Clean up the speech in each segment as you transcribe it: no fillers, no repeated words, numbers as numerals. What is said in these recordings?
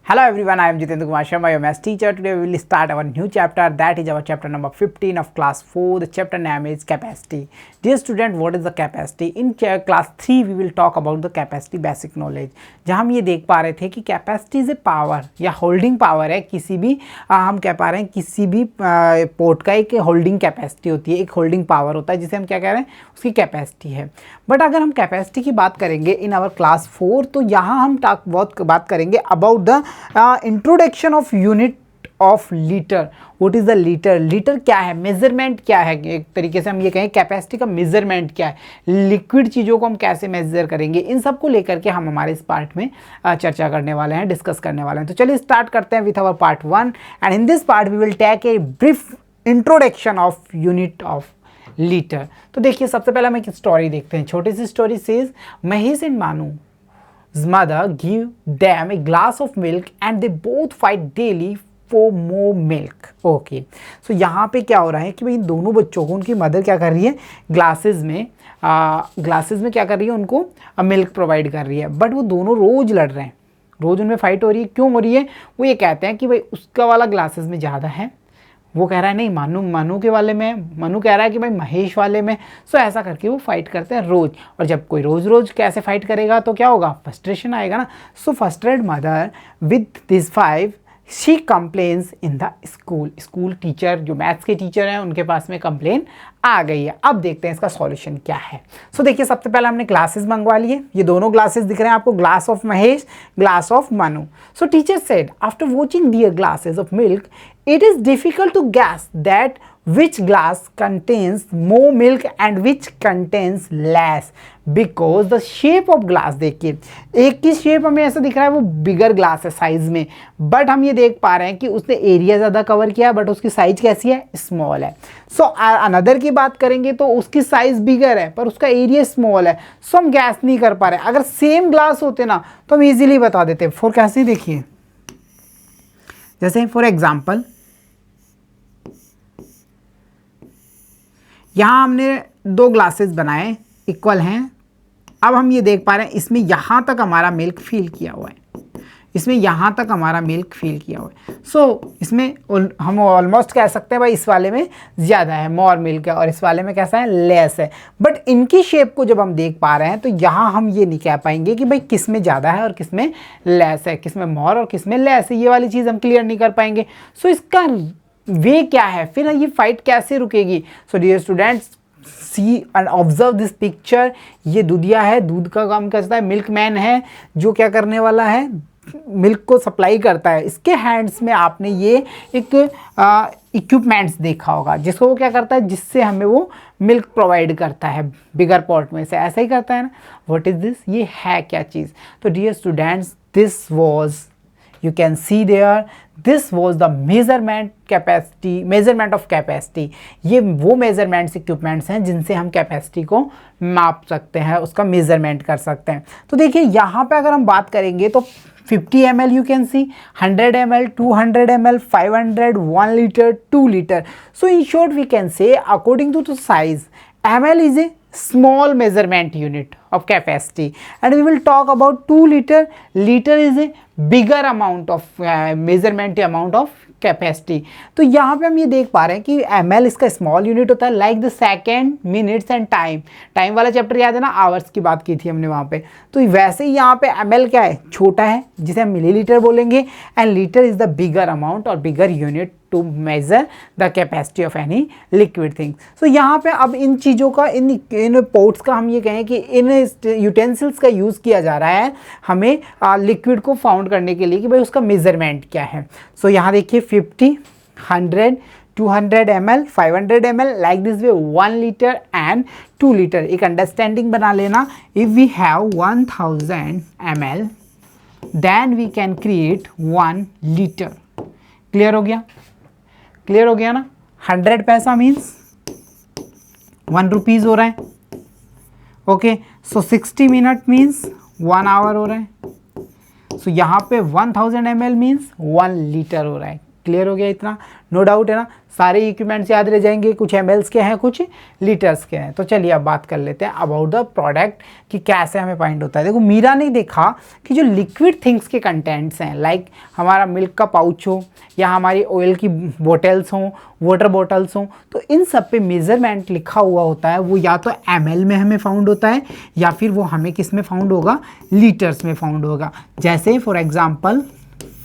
Hello everyone, I am Jitendra Kumar Sharma, your maths teacher. Today we will start our new chapter, that is our chapter number 15 of class 4. The chapter name is capacity. Dear student, what is the capacity? In class 3 we will talk about the capacity basic knowledge. जहाँ हम ये देख पा रहे थे कि capacity is a power या holding power है किसी भी हम कह पा रहे हैं किसी भी पोर्ट का एक होल्डिंग कैपेसिटी होती है, एक होल्डिंग पावर होता है जिसे हम क्या कह रहे हैं, उसकी कैपेसिटी है। बट अगर हम कैपेसिटी की बात करेंगे इन आवर क्लास 4 तो यहाँ हम बहुत बात करेंगे about the introduction of unit of litre. What is the litre? Litre क्या है, मेजरमेंट क्या है, एक तरीके से हम ये कहें कैपेसिटी का मेजरमेंट क्या है, लिक्विड चीज़ों को हम कैसे मेजर करेंगे, इन सब को लेकर के हम हमारे इस पार्ट में चर्चा करने वाले हैं, डिस्कस करने वाले हैं। तो चलिए स्टार्ट करते हैं with our part 1 and in this part we will take a brief introduction of unit of litre. तो देखिए सबसे पहले हम एक स्टोरी देखते हैं, छोटी सी स्टोरी सेज महेश एंड मानू mother give them a glass of milk and they both fight daily for more milk. Okay, so यहाँ पे क्या हो रहा है कि भाई इन दोनों बच्चों को उनकी मदर क्या कर रही है, ग्लासेस में क्या कर रही है, उनको मिल्क प्रोवाइड कर रही है। बट वो दोनों रोज़ लड़ रहे हैं, रोज़ उनमें फाइट हो रही है। क्यों हो रही है? वो ये कहते हैं कि भाई उसका वाला ग्लासेस में ज़्यादा है, वो कह रहा है नहीं मानू के वाले में, मानू कह रहा है कि भाई महेश वाले में। सो ऐसा करके वो फाइट करते हैं रोज़। और जब कोई रोज़ कैसे फाइट करेगा तो क्या होगा, फ्रस्ट्रेशन आएगा ना। So frustrated mother with this 5 she complains in the school teacher, जो मैथ्स के टीचर हैं उनके पास में कंप्लेन आ गई है। अब देखते हैं इसका सॉल्यूशन क्या है। सो देखिए सबसे पहले हमने ग्लासेस मंगवा लिए, ये दोनों ग्लासेस दिख रहे हैं आपको, glass of Mahesh, glass of Manu. So teacher said after watching their glasses of milk it is difficult to guess that which glass contains more milk and which contains less because the shape of glass, देखिए एक की shape हमें ऐसा दिख रहा है वो बिगर glass है साइज में, बट हम ये देख पा रहे हैं कि उसने एरिया ज़्यादा कवर किया बट उसकी साइज कैसी है, स्मॉल है। सो अनदर की बात करेंगे तो उसकी साइज बिगर है पर उसका एरिया स्मॉल है। सो हम गैस नहीं कर पा रहे। अगर सेम ग्लास होते ना तो हम इजीली बता देते। फॉर कैसे देखिए, जैसे फॉर एग्जाम्पल यहाँ हमने 2 ग्लासेस बनाए, इक्वल हैं। अब हम ये देख पा रहे हैं इसमें यहाँ तक हमारा मिल्क फिल किया हुआ है, इसमें यहाँ तक हमारा मिल्क फिल किया हुआ है। सो इसमें हम ऑलमोस्ट कह सकते हैं भाई इस वाले में ज़्यादा है, मोर मिल्क है, और इस वाले में कैसा है, लेस है। बट इनकी शेप को जब हम देख पा रहे हैं तो यहाँ हम ये नहीं कह पाएंगे कि भाई किस में ज़्यादा है और किस में लेस है, किस में मोर और किस में लेस है, ये वाली चीज़ हम क्लियर नहीं कर पाएंगे। सो इसका वे क्या है, फिर ये फाइट कैसे रुकेगी? So dear students see and observe this picture. ये दूधिया है, दूध का काम करता है, मिल्क मैन है जो क्या करने वाला है, मिल्क को सप्लाई करता है। इसके हैंड्स में आपने ये एक इक्विपमेंट्स देखा होगा जिसको वो क्या करता है, जिससे हमें वो मिल्क प्रोवाइड करता है बिगर पॉट में से, ऐसा ही करता है ना। व्हाट इज दिस, ये है क्या चीज़? तो dear students this was, you can see there, this was the measurement of capacity। ये वो measurements equipments हैं जिनसे हम कैपेसिटी को माप सकते हैं, उसका मेजरमेंट कर सकते हैं। तो देखिए यहाँ पे अगर हम बात करेंगे तो 50 ml you can see, 100 ml, 200 ml, 500, 1 liter, 2 liter। So in short we can say according to the size, ml is a small measurement unit of capacity and we will talk about 2 liter. Liter is a bigger amount of measurement amount of capacity. तो यहाँ पे हम ये देख पा रहे हैं कि ml इसका स्मॉल यूनिट होता है, like the second, minutes and time वाला चैप्टर याद है ना, आवर्स की बात की थी हमने वहाँ पे। तो वैसे ही यहाँ पे ml क्या है, छोटा है जिसे हम मिलीलीटर बोलेंगे, and litre is the bigger amount और bigger unit to measure the capacity of any liquid thing. So यहाँ पे अब इन चीज़ों का, इन पोर्ट्स का हम ये कहें कि इन यूटेंसिल्स का यूज़ किया जा रहा है हमें लिक्विड को फाउंड करने के लिए कि भाई उसका मेजरमेंट क्या है। सो यहाँ देखिए 50, 100, 200 ml, 500 ml, like this way 1 litre and 2 litre. एक अंडरस्टैंडिंग बना लेना, if we have 1000 ml then we can create 1 litre. Clear हो गया? क्लियर हो गया ना। 100 पैसा मीन्स 1 रुपीज़ हो रहा है। Okay, so 60 minute means 1 hour हो रहा है। सो यहाँ पे 1000 ml मीन्स 1 लीटर हो रहा है। क्लियर हो गया इतना, नो डाउट है ना, सारे इक्विपमेंट्स याद रह जाएंगे, कुछ mls के हैं कुछ लीटर्स के हैं। तो चलिए अब बात कर लेते हैं अबाउट द प्रोडक्ट कि कैसे हमें फाइंड होता है। देखो मीरा ने देखा कि जो लिक्विड थिंग्स के कंटेंट्स हैं, लाइक हमारा मिल्क का पाउच हो या हमारी ऑयल की बोटल्स हों, वाटर बॉटल्स हों, तो इन सब पे मेज़रमेंट लिखा हुआ होता है, वो या तो ml में हमें फाउंड होता है या फिर वो हमें किस में फाउंड होगा, लीटर्स में फाउंड होगा। जैसे for example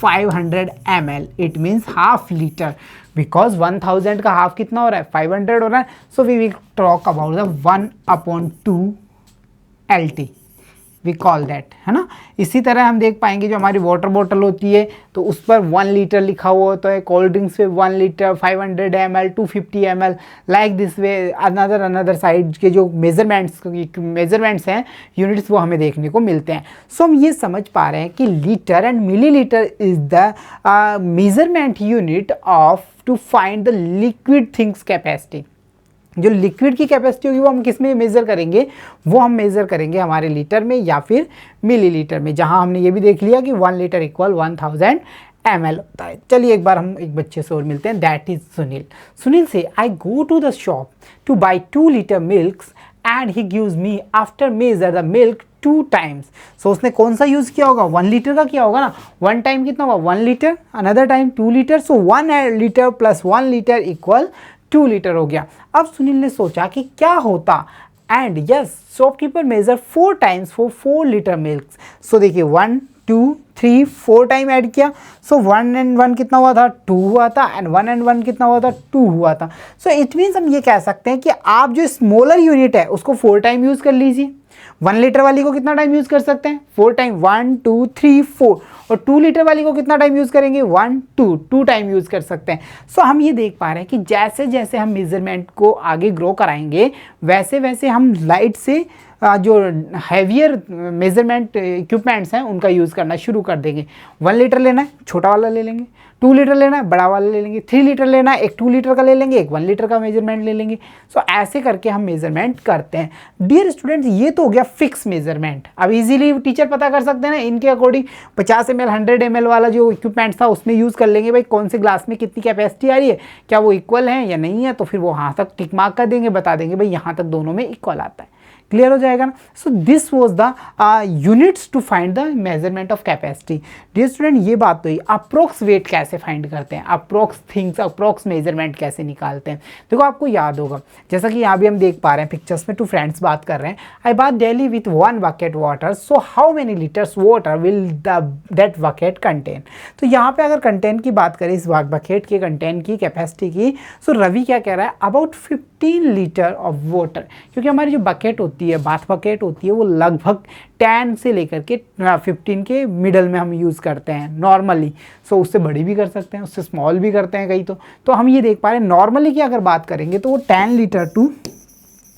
500 ml, it means half litre, because 1000 का हाफ कितना हो रहा है, 500 हो रहा है। So we will talk about the 1/2 LT, we call that, है ना। इसी तरह हम देख पाएंगे जो हमारी वाटर बॉटल होती है तो उस पर 1 लीटर लिखा हुआ होता है, कोल्ड ड्रिंक्स पे 1 litre, 500 ml, 250 ml, like this way another side के जो मेजरमेंट्स हैं, यूनिट्स, वो हमें देखने को मिलते हैं। सो हम ये समझ पा रहे हैं कि litre and millilitre is the measurement unit of to find the liquid things capacity. जो लिक्विड की कैपेसिटी होगी वो हम किस में मेज़र करेंगे, वो हम मेज़र करेंगे हमारे लीटर में या फिर मिलीलीटर में, जहां हमने ये भी देख लिया कि 1 लीटर इक्वल 1000 ml होता है। चलिए एक बार हम एक बच्चे से और मिलते हैं, दैट इज सुनील। सुनील से I go to the shop to buy 2 litre milks and he gives me after measure the milk 2 times. So उसने कौन सा यूज़ किया होगा, 1 लीटर का किया होगा ना। 1 टाइम कितना होगा, 1 litre, another time 2 litre, so 1 litre plus 1 litre equal 2 litre हो गया। अब सुनील ने सोचा कि क्या होता, and yes shopkeeper measure 4 times for 4 litre milk. So देखिए 1 2 3 4 टाइम ऐड किया, सो 1 and 1 कितना हुआ था, 2 हुआ था, एंड 1 and 1 कितना हुआ था, 2 हुआ था। सो इट मीन्स हम ये कह सकते हैं कि आप जो स्मॉलर यूनिट है उसको 4 टाइम यूज़ कर लीजिए। 1 लीटर वाली को कितना टाइम यूज़ कर सकते हैं, 4 टाइम, 1 2 3 4, और 2 लीटर वाली को कितना टाइम यूज़ करेंगे, 1 2 टाइम यूज़ कर सकते हैं। सो हम ये देख पा रहे हैं कि जैसे जैसे हम मेजरमेंट को आगे ग्रो कराएंगे वैसे वैसे हम लाइट से जो हैवियर मेजरमेंट इक्विपमेंट्स हैं उनका यूज़ करना शुरू कर देंगे। 1 लीटर लेना है, छोटा वाला ले लेंगे, 2 लीटर लेना है, बड़ा वाला ले लेंगे, 3 लीटर लेना है, एक 2 लीटर का ले लेंगे, एक 1 लीटर का मेजरमेंट ले लेंगे। सो ऐसे करके हम मेजरमेंट करते हैं। डियर स्टूडेंट्स, ये तो हो गया फिक्स मेजरमेंट। अब इजीली टीचर पता कर सकते हैं ना, इनके अकॉर्डिंग 50 ml 100 ml वाला जो इक्विपमेंट था उसमें यूज़ कर लेंगे, भाई कौन से ग्लास में कितनी कैपेसिटी आ रही है, क्या वो इक्वल है या नहीं है, तो फिर वो यहाँ तक टिक मार्क कर देंगे, बता देंगे भाई यहाँ तक दोनों में इक्वल आता है। क्लियर हो जाएगा ना। So this was the units to find the measurement of capacity. Dear student, ये बात तो ही अप्रोक्स वेट कैसे फाइंड करते हैं, अप्रोक्स थिंग्स, अप्रोक्स मेजरमेंट कैसे निकालते हैं। देखो आपको याद होगा, जैसा कि यहाँ भी हम देख पा रहे हैं पिक्चर्स में, 2 फ्रेंड्स बात कर रहे हैं। आई बात daily with 1 bucket water, so how many litres water will that bucket contain. तो यहाँ पे अगर कंटेंट की बात करें, इस बकेट के कंटेंट की, कैपेसिटी की, सो रवि क्या कह रहा है, अबाउट 15 लीटर ऑफ वाटर, क्योंकि हमारी जो बकेट होती है, बाथ बकेट होती है, वो लगभग 10 से लेकर के 15 के मिडल में हम यूज़ करते हैं नॉर्मली। सो उससे बड़ी भी कर सकते हैं, उससे स्मॉल भी करते हैं कई। तो हम ये देख पा रहे हैं नॉर्मली की अगर बात करेंगे तो वो 10 लीटर टू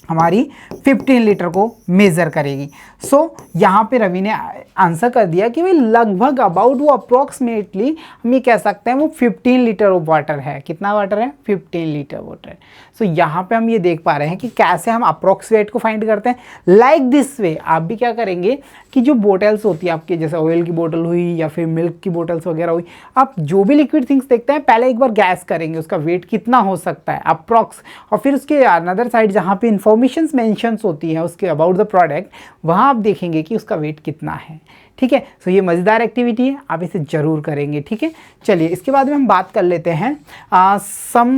हमारी 15 लीटर को मेज़र करेगी। सो यहाँ पे रवि ने आंसर कर दिया कि भाई लगभग अबाउट वो अप्रॉक्सीमेटली हम ये कह सकते हैं वो 15 लीटर ऑफ वाटर है। कितना वाटर है, 15 लीटर वाटर। सो यहाँ पे हम ये देख पा रहे हैं कि कैसे हम अप्रॉक्सीमेट को फाइंड करते हैं। लाइक दिस वे आप भी क्या करेंगे कि जो बोटल्स होती है आपके, जैसे ऑयल की बोतल हुई या फिर मिल्क की बोटल्स वगैरह हुई, आप जो भी लिक्विड थिंग्स देखते हैं पहले एक बार गैस करेंगे उसका वेट कितना हो सकता है अप्रॉक्स, और फिर उसके अनदर साइड जहाँ पे इन्फॉर्मेशंस मेंशंस होती हैं उसके अबाउट द प्रोडक्ट, वहाँ आप देखेंगे कि उसका वेट कितना है। ठीक है, सो ये मज़ेदार एक्टिविटी है, आप इसे ज़रूर करेंगे। ठीक है, चलिए इसके बाद में हम बात कर लेते हैं सम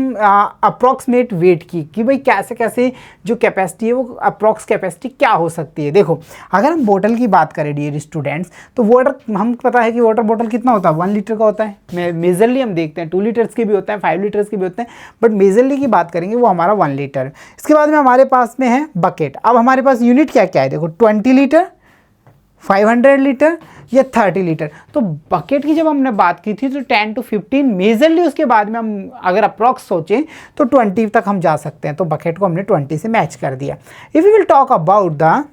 अप्रॉक्सीमेट वेट की, कि भाई कैसे कैसे जो कैपेसिटी है वो अप्रॉक्स कैपेसिटी क्या हो सकती है। देखो अगर हम बोतल की बात करें डियर स्टूडेंट्स, तो वाटर हम पता है कि वाटर बॉटल कितना होता है, 1 लीटर का होता है। मेजरली हम देखते हैं 2 लीटर्स के भी होते हैं, 5 लीटर्स के भी होते हैं, बट मेजरली की बात करेंगे वो हमारा 1 लीटर। इसके बाद में हमारे पास में है बकेट। अब हमारे पास यूनिट क्या क्या है, देखो 20 लीटर, 500 लीटर या 30 लीटर। तो बकेट की जब हमने बात की थी तो 10 to 15 मेजरली, उसके बाद में हम अगर अप्रॉक्स सोचें तो 20 तक हम जा सकते हैं। तो बकेट को हमने 20 से मैच कर दिया। If you will talk about the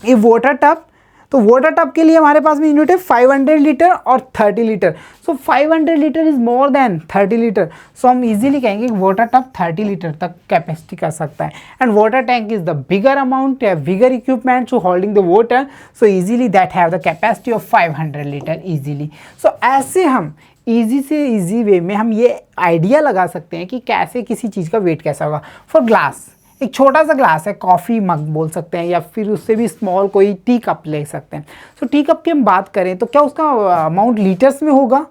water tub, तो वाटर टब के लिए हमारे पास में यूनिट है 500 लीटर और 30 litre. So 500 litre is more than 30 litre. So हम इजीली कहेंगे कि वाटर टब 30 लीटर तक कैपेसिटी कर सकता है। And water tank is the bigger amount या bigger equipment to holding the water, so easily that have the capacity of 500 litre easily. So ऐसे हम ईजी से ईजी वे में हम ये आइडिया लगा सकते हैं कि कैसे किसी चीज़ का वेट कैसा होगा। फॉर ग्लास, एक छोटा सा ग्लास है, कॉफ़ी मग बोल सकते हैं या फिर उससे भी स्मॉल कोई टी कप ले सकते हैं। सो टी कप की हम बात करें तो क्या उसका अमाउंट लीटर्स में होगा?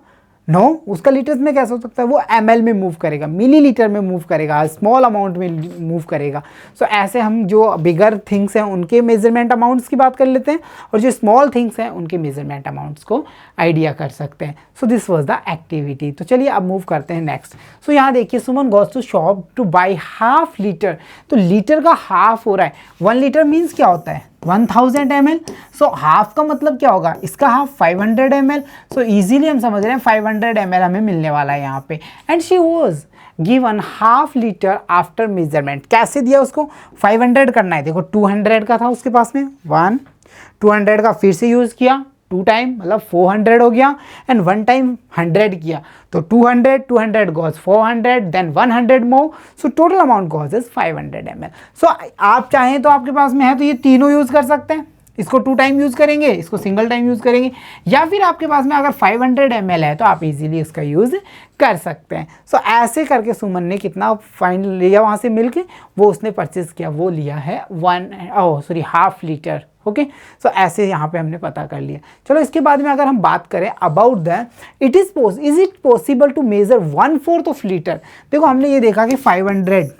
नो, उसका लीटर्स में कैसे हो सकता है? वो ml में मूव करेगा, मिलीलीटर में मूव करेगा, स्मॉल अमाउंट में मूव करेगा। सो ऐसे हम जो बिगर थिंग्स हैं उनके मेजरमेंट अमाउंट्स की बात कर लेते हैं और जो स्मॉल थिंग्स हैं उनके मेजरमेंट अमाउंट्स को आइडिया कर सकते हैं। So this was the activity. तो चलिए अब मूव करते हैं नेक्स्ट। सो यहाँ देखिए, Suman goes to shop to buy half litre. तो लीटर का हाफ हो रहा है, 1 लीटर मीन्स क्या होता है? 1000 ml। सो हाफ का मतलब क्या होगा? इसका हाफ 500 ml। सो इजीली हम समझ रहे हैं 500 ml हमें मिलने वाला है यहाँ पे। And she was given half litre after measurement. कैसे दिया उसको? 500 करना है, देखो 200 का था उसके पास में, 1 200 का फिर से यूज़ किया 2 टाइम, मतलब 400 हो गया। एंड 1 टाइम 100 किया तो 200 goes 400, then 100 more. So total amount goes is 500 ml। सो आप चाहें तो आपके पास में है तो ये तीनों यूज़ कर सकते हैं। इसको 2 टाइम यूज़ करेंगे, इसको सिंगल टाइम यूज़ करेंगे, या फिर आपके पास में अगर 500 ml है तो आप इजीली इसका यूज़ कर सकते हैं। सो ऐसे करके सुमन ने कितना फाइन लिया वहाँ से मिल के, वो उसने परचेज किया, वो लिया है हाफ लीटर। ओके, सो ऐसे यहाँ पे हमने पता कर लिया। चलो इसके बाद में अगर हम बात करें about the is it possible to measure 1/4 of litre. देखो हमने ये देखा कि 500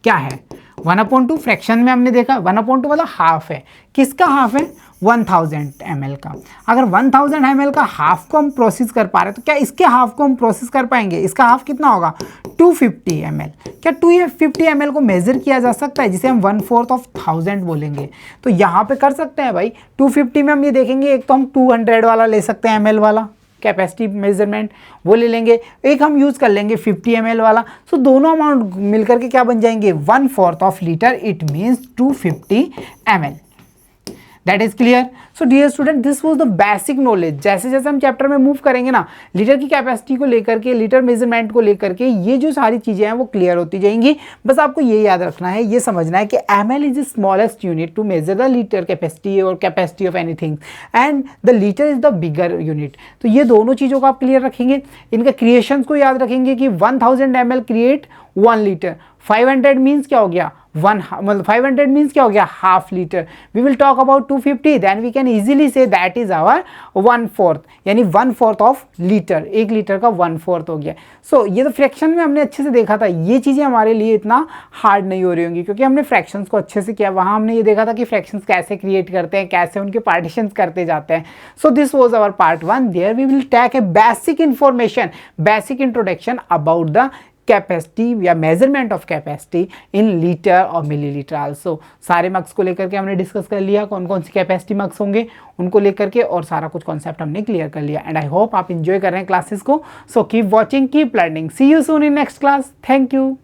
क्या है, 1/2 फ्रैक्शन में हमने देखा 1/2 मतलब हाफ है। किसका हाफ है? 1000 ml का। अगर 1000 ml का हाफ को हम प्रोसेस कर पा रहे हैं तो क्या इसके हाफ को हम प्रोसेस कर पाएंगे? इसका हाफ कितना होगा? 250 ml। क्या 250 ml को मेजर किया जा सकता है जिसे हम 1/4 ऑफ 1000 बोलेंगे? तो यहाँ पे कर सकते हैं भाई। 250 में हम ये देखेंगे, एक तो हम 200 वाला ले सकते हैं ml वाला कैपेसिटी मेजरमेंट, वो ले लेंगे। एक हम यूज़ कर लेंगे 50 ml वाला। सो दोनों अमाउंट मिलकर के क्या बन जाएंगे? 1/4 of litre, it means 250 ml। That is clear. So dear student, this was the basic knowledge. जैसे जैसे हम चैप्टर में मूव करेंगे ना, लीटर की कैपेसिटी को लेकर के, लीटर मेजरमेंट को लेकर के, ये जो सारी चीज़ें हैं वो क्लियर होती जाएंगी। बस आपको ये याद रखना है, ये समझना है कि ml is the smallest unit to measure the litre capacity और capacity of anything, and the litre is the bigger unit. तो ये दोनों चीज़ों को आप क्लियर रखेंगे। इनका क्रिएशंस को याद रखेंगे कि 1000 ml क्रिएट 1 लीटर। 500 मीन्स क्या हो गया? 500 मीन्स क्या हो गया? Half litre. We will talk about 250, then we can easily say that is our 1/4, यानी 1/4 ऑफ लीटर। 1 लीटर का 1/4 हो गया। सो ये तो फ्रैक्शन में हमने अच्छे से देखा था। ये चीज़ें हमारे लिए इतना हार्ड नहीं हो रही होंगी क्योंकि हमने फ्रैक्शंस को अच्छे से किया। वहाँ हमने ये देखा था कि फ्रैक्शंस कैसे क्रिएट करते हैं, कैसे उनके पार्टीशंस करते जाते हैं। So this was our part 1। There we will take a basic information, basic introduction about the capacity या measurement of capacity in litre और मिलीलीटर आल्सो। सारे मार्क्स को लेकर के हमने डिस्कस कर लिया, कौन कौन सी कैपेसिटी मार्क्स होंगे उनको लेकर के, और सारा कुछ कॉन्सेप्ट हमने क्लियर कर लिया। एंड आई होप आप इंजॉय कर रहे हैं क्लासेस को। So keep watching, keep learning. See you soon in next class. Thank you.